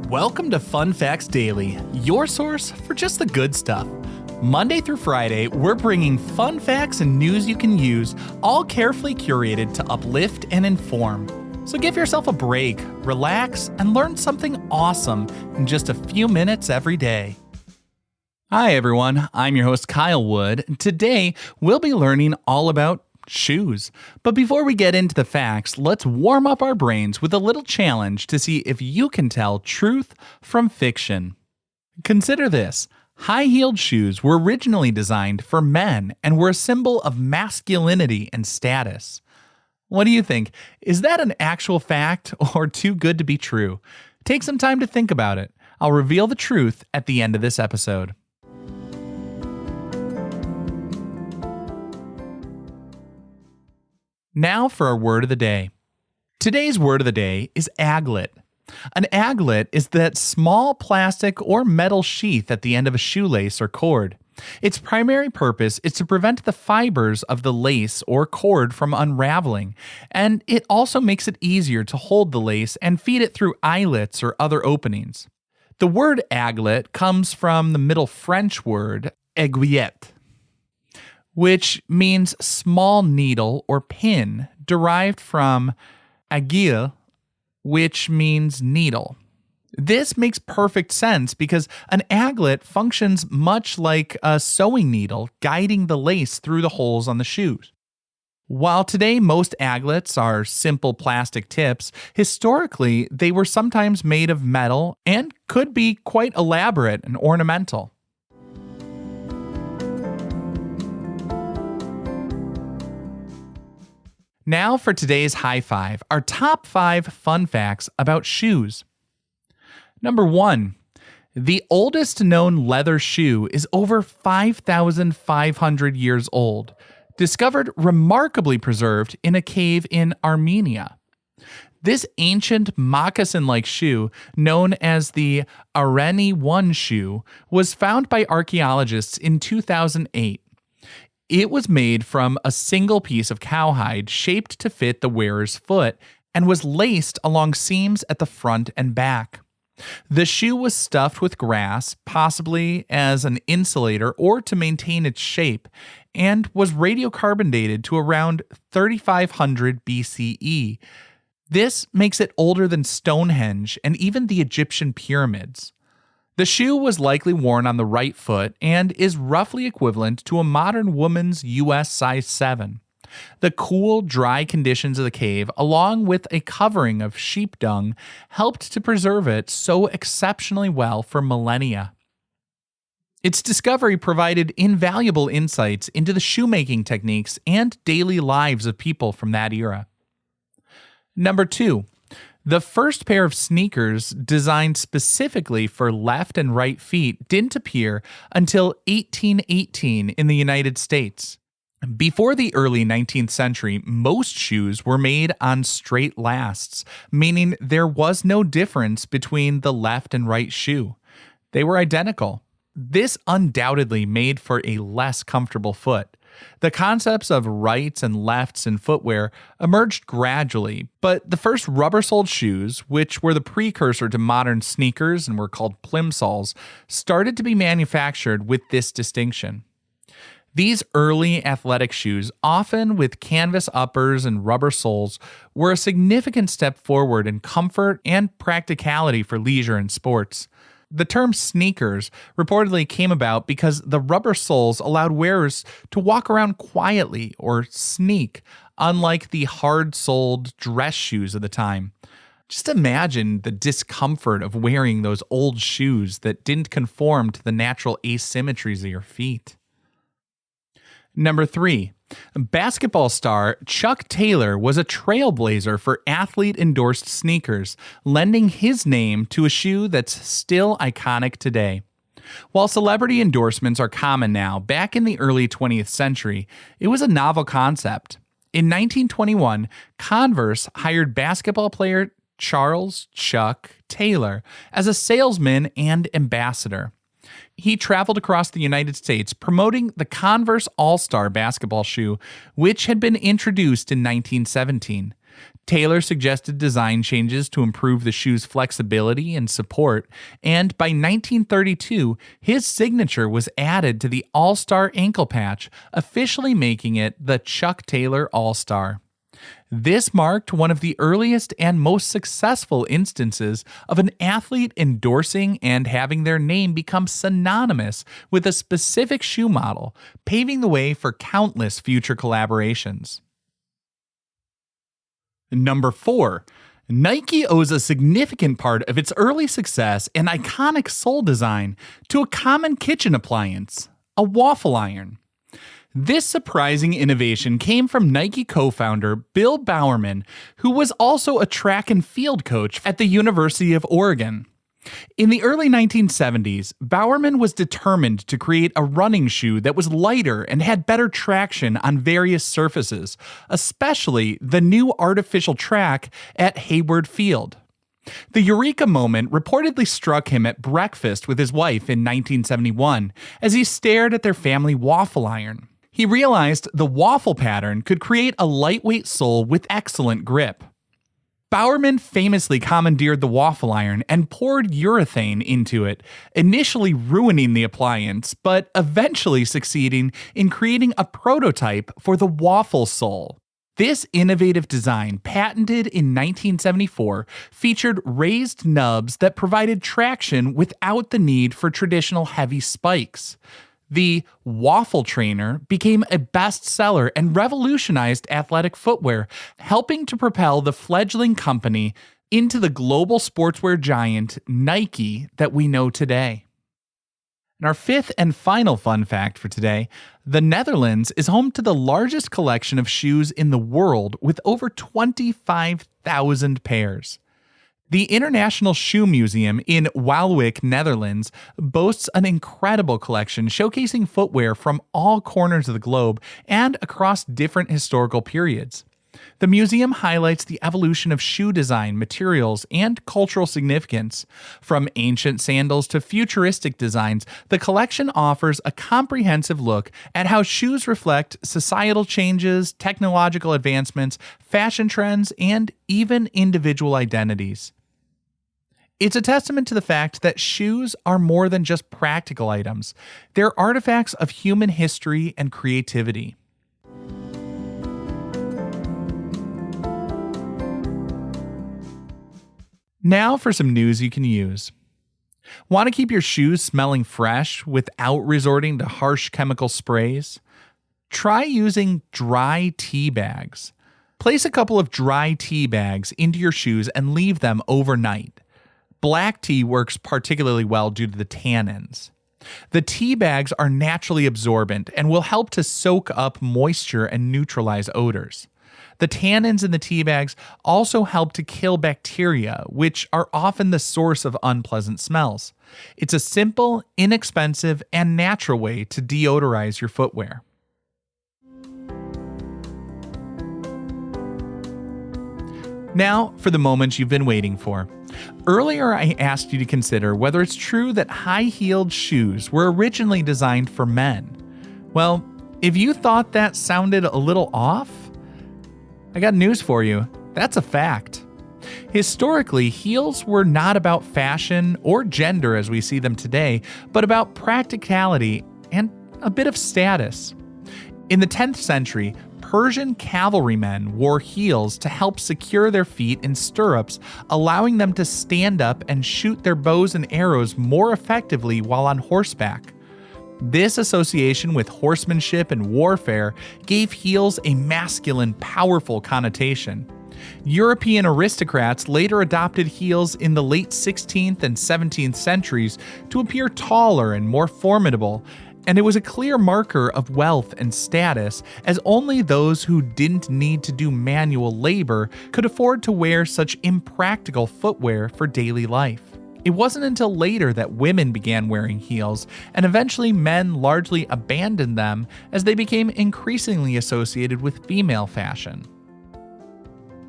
Welcome to Fun Facts Daily, your source for just the good stuff. Monday through Friday, we're bringing fun facts and news you can use, all carefully curated to uplift and inform. So give yourself a break, relax, and learn something awesome in just a few minutes every day. Hi everyone, I'm your host Kyle Wood. Today, we'll be learning all about shoes. But before we get into the facts, let's warm up our brains with a little challenge to see if you can tell truth from fiction. Consider this. High-heeled shoes were originally designed for men and were a symbol of masculinity and status. What do you think? Is that an actual fact or too good to be true? Take some time to think about it. I'll reveal the truth at the end of this episode. Now for our word of the day. Today's word of the day is aglet. An aglet is that small plastic or metal sheath at the end of a shoelace or cord. Its primary purpose is to prevent the fibers of the lace or cord from unraveling, and it also makes it easier to hold the lace and feed it through eyelets or other openings. The word aglet comes from the Middle French word aiguillette, which means small needle or pin, derived from aiguille, which means needle. This makes perfect sense because an aglet functions much like a sewing needle, guiding the lace through the holes on the shoes. While today most aglets are simple plastic tips, historically they were sometimes made of metal and could be quite elaborate and ornamental. Now for today's high five, our top 5 fun facts about shoes. Number 1, the oldest known leather shoe is over 5,500 years old, discovered remarkably preserved in a cave in Armenia. This ancient moccasin-like shoe, known as the Areni I shoe, was found by archaeologists in 2008. It was made from a single piece of cowhide shaped to fit the wearer's foot and was laced along seams at the front and back. The shoe was stuffed with grass, possibly as an insulator or to maintain its shape, and was radiocarbon dated to around 3500 BCE. This makes it older than Stonehenge and even the Egyptian pyramids. The shoe was likely worn on the right foot and is roughly equivalent to a modern woman's US size 7. The cool, dry conditions of the cave, along with a covering of sheep dung, helped to preserve it so exceptionally well for millennia. Its discovery provided invaluable insights into the shoemaking techniques and daily lives of people from that era. Number 2. The first pair of sneakers designed specifically for left and right feet didn't appear until 1818 in the United States. Before the early 19th century, most shoes were made on straight lasts, meaning there was no difference between the left and right shoe. They were identical. This undoubtedly made for a less comfortable foot. The concepts of rights and lefts in footwear emerged gradually, but the first rubber-soled shoes, which were the precursor to modern sneakers and were called plimsolls, started to be manufactured with this distinction. These early athletic shoes, often with canvas uppers and rubber soles, were a significant step forward in comfort and practicality for leisure and sports. The term sneakers reportedly came about because the rubber soles allowed wearers to walk around quietly or sneak, unlike the hard-soled dress shoes of the time. Just imagine the discomfort of wearing those old shoes that didn't conform to the natural asymmetries of your feet. Number 3. Basketball star Chuck Taylor was a trailblazer for athlete-endorsed sneakers, lending his name to a shoe that's still iconic today. While celebrity endorsements are common now, back in the early 20th century, it was a novel concept. In 1921, Converse hired basketball player Charles Chuck Taylor as a salesman and ambassador. He traveled across the United States promoting the Converse All-Star basketball shoe, which had been introduced in 1917. Taylor suggested design changes to improve the shoe's flexibility and support, and by 1932, his signature was added to the All-Star ankle patch, officially making it the Chuck Taylor All-Star. This marked one of the earliest and most successful instances of an athlete endorsing and having their name become synonymous with a specific shoe model, paving the way for countless future collaborations. Number 4. Nike owes a significant part of its early success and iconic sole design to a common kitchen appliance, a waffle iron. This surprising innovation came from Nike co-founder Bill Bowerman, who was also a track and field coach at the University of Oregon. In the early 1970s, Bowerman was determined to create a running shoe that was lighter and had better traction on various surfaces, especially the new artificial track at Hayward Field. The eureka moment reportedly struck him at breakfast with his wife in 1971 as he stared at their family waffle iron. He realized the waffle pattern could create a lightweight sole with excellent grip. Bowerman famously commandeered the waffle iron and poured urethane into it, initially ruining the appliance, but eventually succeeding in creating a prototype for the waffle sole. This innovative design, patented in 1974, featured raised nubs that provided traction without the need for traditional heavy spikes. The Waffle Trainer became a bestseller and revolutionized athletic footwear, helping to propel the fledgling company into the global sportswear giant Nike that we know today. And our fifth and final fun fact for today, the Netherlands is home to the largest collection of shoes in the world with over 25,000 pairs. The International Shoe Museum in Waalwijk, Netherlands, boasts an incredible collection showcasing footwear from all corners of the globe and across different historical periods. The museum highlights the evolution of shoe design, materials, and cultural significance. From ancient sandals to futuristic designs, the collection offers a comprehensive look at how shoes reflect societal changes, technological advancements, fashion trends, and even individual identities. It's a testament to the fact that shoes are more than just practical items. They're artifacts of human history and creativity. Now for some news you can use. Want to keep your shoes smelling fresh without resorting to harsh chemical sprays? Try using dry tea bags. Place a couple of dry tea bags into your shoes and leave them overnight. Black tea works particularly well due to the tannins. The tea bags are naturally absorbent and will help to soak up moisture and neutralize odors. The tannins in the tea bags also help to kill bacteria, which are often the source of unpleasant smells. It's a simple, inexpensive, and natural way to deodorize your footwear. Now for the moment you've been waiting for. Earlier, I asked you to consider whether it's true that high-heeled shoes were originally designed for men. Well, if you thought that sounded a little off, I got news for you. That's a fact. Historically, heels were not about fashion or gender as we see them today, but about practicality and a bit of status. In the 10th century, Persian cavalrymen wore heels to help secure their feet in stirrups, allowing them to stand up and shoot their bows and arrows more effectively while on horseback. This association with horsemanship and warfare gave heels a masculine, powerful connotation. European aristocrats later adopted heels in the late 16th and 17th centuries to appear taller and more formidable, and it was a clear marker of wealth and status, as only those who didn't need to do manual labor could afford to wear such impractical footwear for daily life. It wasn't until later that women began wearing heels, and eventually men largely abandoned them as they became increasingly associated with female fashion.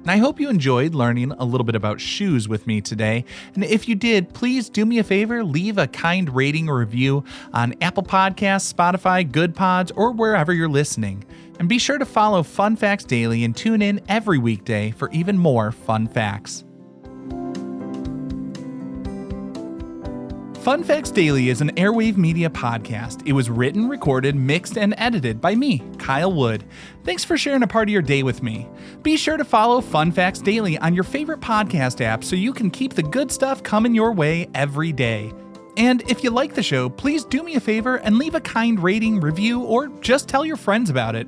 I hope you enjoyed learning a little bit about shoes with me today. And if you did, please do me a favor, leave a kind rating or review on Apple Podcasts, Spotify, Good Pods, or wherever you're listening. And be sure to follow Fun Facts Daily and tune in every weekday for even more fun facts. Fun Facts Daily is an Airwave Media podcast. It was written, recorded, mixed, and edited by me, Kyle Wood. Thanks for sharing a part of your day with me. Be sure to follow Fun Facts Daily on your favorite podcast app so you can keep the good stuff coming your way every day. And if you like the show, please do me a favor and leave a kind rating, review, or just tell your friends about it.